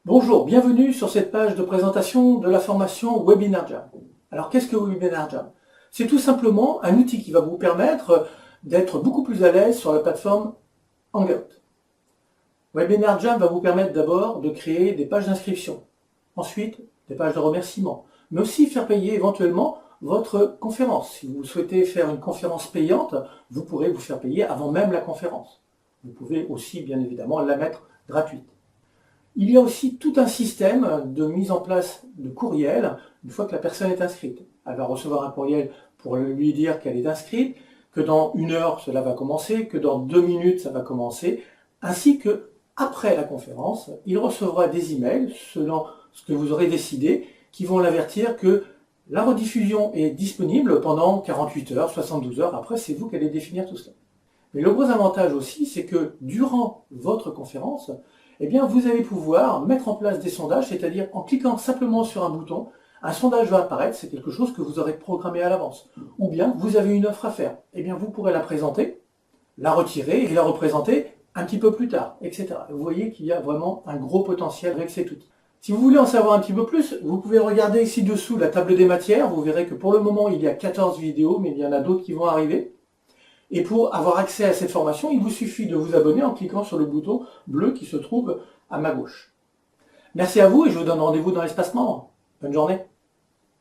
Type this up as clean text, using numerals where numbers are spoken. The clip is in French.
Bonjour, bienvenue sur cette page de présentation de la formation Webinar Jam. Alors qu'est-ce que Webinar Jam? C'est tout simplement un outil qui va vous permettre d'être beaucoup plus à l'aise sur la plateforme Hangout. Webinar Jam va vous permettre d'abord de créer des pages d'inscription, ensuite des pages de remerciement, mais aussi faire payer éventuellement votre conférence. Si vous souhaitez faire une conférence payante, vous pourrez vous faire payer avant même la conférence. Vous pouvez aussi bien évidemment la mettre gratuite. Il y a aussi tout un système de mise en place de courriel une fois que la personne est inscrite. Elle va recevoir un courriel pour lui dire qu'elle est inscrite, que dans 1 heure cela va commencer, que dans 2 minutes ça va commencer, ainsi que après la conférence, il recevra des emails selon ce que vous aurez décidé qui vont l'avertir que la rediffusion est disponible pendant 48 heures, 72 heures. Après, c'est vous qui allez définir tout cela. Mais le gros avantage aussi, c'est que durant votre conférence, eh bien, vous allez pouvoir mettre en place des sondages, c'est-à-dire en cliquant simplement sur un bouton, un sondage va apparaître, c'est quelque chose que vous aurez programmé à l'avance. Ou bien, vous avez une offre à faire, eh bien, vous pourrez la présenter, la retirer et la représenter un petit peu plus tard, etc. Vous voyez qu'il y a vraiment un gros potentiel avec cet outil. Si vous voulez en savoir un petit peu plus, vous pouvez regarder ici dessous la table des matières. Vous verrez que pour le moment, il y a 14 vidéos, mais il y en a d'autres qui vont arriver. Et pour avoir accès à cette formation, il vous suffit de vous abonner en cliquant sur le bouton bleu qui se trouve à ma gauche. Merci à vous et je vous donne rendez-vous dans l'espace membre. Bonne journée.